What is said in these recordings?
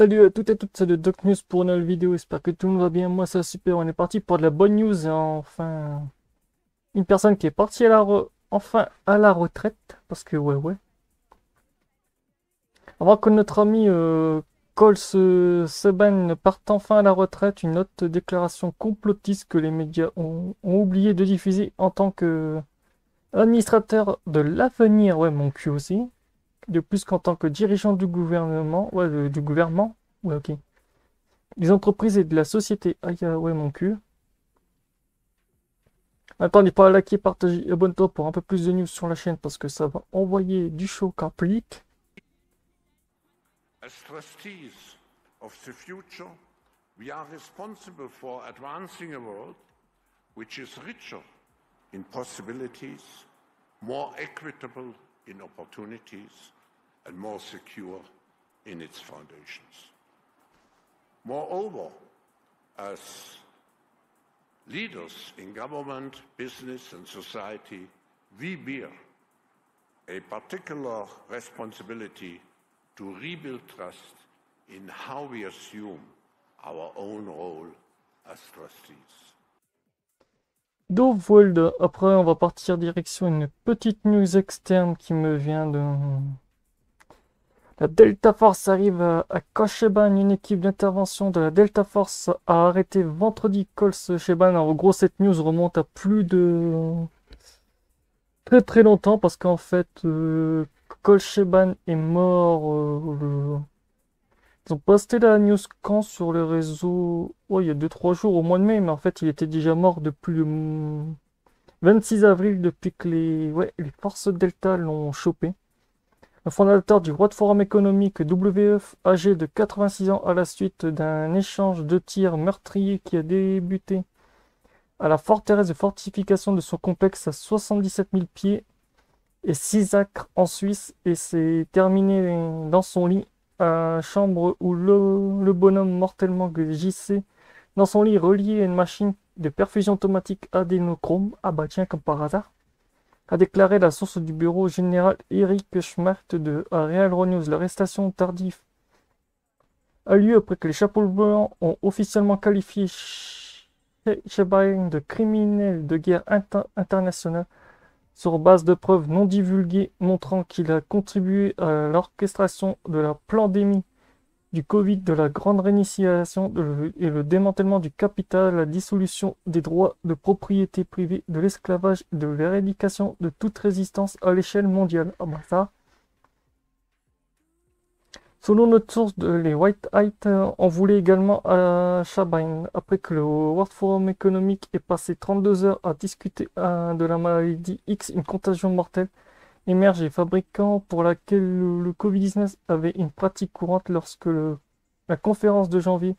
Salut à toutes et toutes, c'est le Doc News pour une nouvelle vidéo, j'espère que tout le monde va bien, moi ça va super, on est parti pour de la bonne news, et enfin, une personne qui est partie enfin à la retraite, parce que ouais, avant que notre ami Coles Seban parte enfin à la retraite, une autre déclaration complotiste que les médias ont oublié de diffuser en tant que administrateur de l'avenir, ouais mon cul aussi, de plus qu'en tant que dirigeant du gouvernement, du gouvernement, ouais ok. Les entreprises et de la société. Aïe, ouais, mon cul. Attends, n'es pas liké, partager, abonne-toi pour un peu plus de news sur la chaîne parce que ça va envoyer du chaud caplique. As trustees of the future, we are responsible for advancing a world which is richer in possibilities, more equitable in opportunities, and more secure in its foundations. Moreover, as leaders in government, business, and society, we bear a particular responsibility to rebuild trust in how we assume our own role as trustees. Donc voilà, après on va partir direction une petite news externe qui me vient de... La Delta Force arrive à Kocheban, une équipe d'intervention de la Delta Force a arrêté vendredi Kocheban. En gros, cette news remonte à plus de très longtemps parce qu'en fait, Kocheban est mort. Ils ont posté la news quand sur les réseaux, ouais, il y a 2-3 jours au mois de mai, mais en fait, il était déjà mort depuis le 26 avril, depuis que les forces Delta l'ont chopé. Le fondateur du World Forum économique WEF, âgé de 86 ans à la suite d'un échange de tirs meurtrier qui a débuté à la forteresse de fortification de son complexe à 77 000 pieds et 6 acres en Suisse, et s'est terminé dans son lit, à chambre où le bonhomme mortellement gissait dans son lit relié à une machine de perfusion automatique adénochrome. Ah bah tiens, comme par hasard, a déclaré la source du bureau général Eric Schmacht de Real News. L'arrestation tardive a lieu après que les chapeaux blancs ont officiellement qualifié Shebain de criminel de guerre international sur base de preuves non divulguées montrant qu'il a contribué à l'orchestration de la pandémie du Covid, de la grande réinitialisation et le démantèlement du capital, la dissolution des droits de propriété privée, de l'esclavage et de l'éradication de toute résistance à l'échelle mondiale. Ah bah ça. Selon notre source, les White Hat en voulaient également à Shabine, après que le World Forum économique ait passé 32 heures à discuter de la maladie X, une contagion mortelle émerge et fabricant pour laquelle le Covid-19 avait une pratique courante. Lorsque la conférence de janvier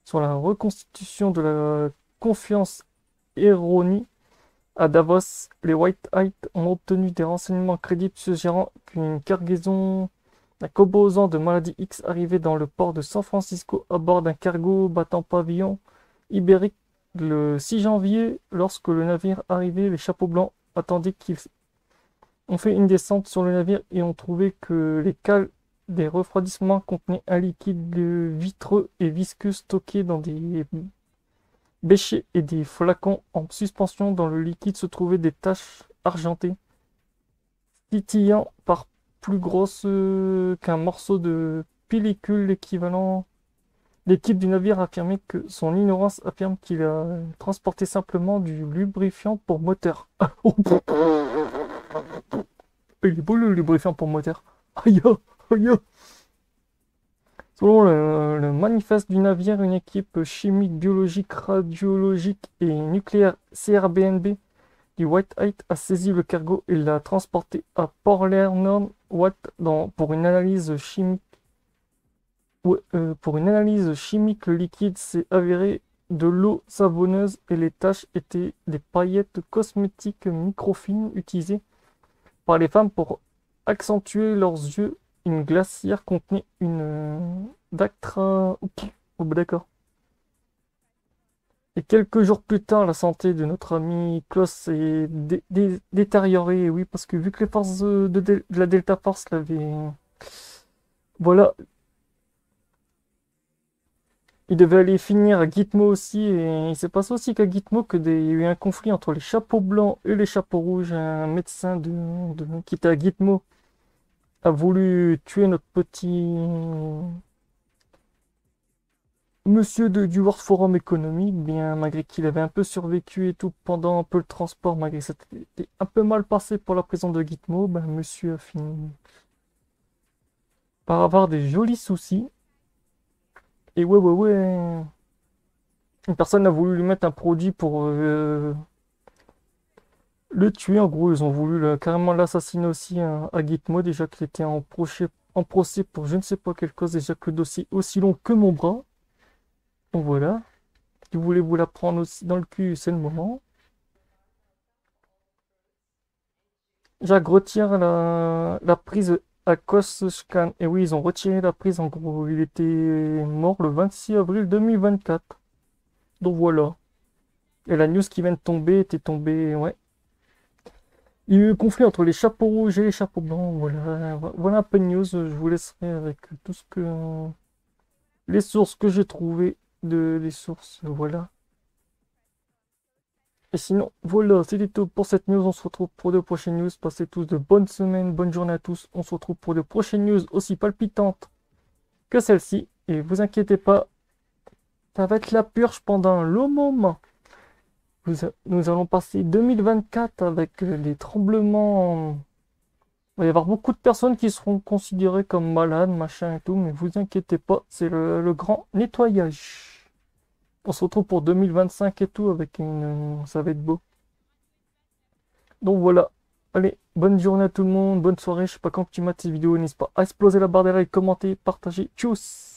sur la reconstitution de la confiance erronée à Davos, les White Hat ont obtenu des renseignements crédibles suggérant qu'une cargaison d'un composant de maladie X arrivait dans le port de San Francisco à bord d'un cargo battant pavillon ibérique le 6 janvier. Lorsque le navire arrivait, les chapeaux blancs attendaient qu'ils ont fait une descente sur le navire et ont trouvé que les cales des refroidissements contenaient un liquide vitreux et visqueux stocké dans des béchets et des flacons en suspension. Dans le liquide se trouvaient des taches argentées, titillant par plus grosses qu'un morceau de pellicule. L'équipe du navire affirmait que son ignorance affirme qu'il a transporté simplement du lubrifiant pour moteur. Il est beau le lubrifiant pour moteur. Aïe, aïe. Selon le manifeste du navire, une équipe chimique, biologique, radiologique et nucléaire CRBNB du White Hat a saisi le cargo et l'a transporté à Port Lernon pour une analyse chimique. Pour une analyse chimique, le liquide s'est avéré de l'eau savonneuse et les taches étaient des paillettes cosmétiques microfines utilisées par les femmes pour accentuer leurs yeux. Une glacière contenait une Dactra. Oh, bah d'accord. Et quelques jours plus tard, la santé de notre ami Klaus s'est détériorée. Oui, parce que vu que les forces de la Delta Force l'avaient... Voilà. Il devait aller finir à Gitmo aussi, et il s'est passé aussi qu'à Gitmo il y a eu un conflit entre les chapeaux blancs et les chapeaux rouges. Un médecin qui était à Gitmo a voulu tuer notre petit monsieur du World Forum économique, bien malgré qu'il avait un peu survécu et tout pendant un peu le transport, malgré que c'était un peu mal passé pour la prison de Gitmo, ben monsieur a fini par avoir des jolis soucis. Et ouais. Une personne a voulu lui mettre un produit pour le tuer. En gros, ils ont voulu carrément l'assassiner aussi à Gitmo, déjà qu'il était en procès pour je ne sais pas quelle cause, déjà que le dossier est aussi long que mon bras. Donc voilà. Si vous voulez vous la prendre aussi dans le cul, c'est le moment. Jacques retire la prise à Kosciuszko. Et oui, ils ont retiré la prise. En gros, il était mort le 26 avril 2024. Donc voilà. Et la news qui vient de tomber était tombée, ouais. Il y a eu un conflit entre les chapeaux rouges et les chapeaux blancs. Voilà un peu de news. Je vous laisserai avec tout ce que les sources que j'ai trouvées des sources. Voilà. Et sinon, voilà, c'était tout pour cette news. On se retrouve pour de prochaines news. Passez tous de bonnes semaines, bonne journée à tous. On se retrouve pour de prochaines news aussi palpitantes que celle-ci. Et vous inquiétez pas, ça va être la purge pendant un long moment. Nous allons passer 2024 avec les tremblements. Il va y avoir beaucoup de personnes qui seront considérées comme malades, machin et tout, mais vous inquiétez pas, c'est le grand nettoyage. On se retrouve pour 2025 et tout avec ça va être beau. Donc voilà. Allez, bonne journée à tout le monde, bonne soirée. Je sais pas quand tu mates ces vidéos, n'hésite pas à exploser la barre des likes, commenter, partager. Tchuss!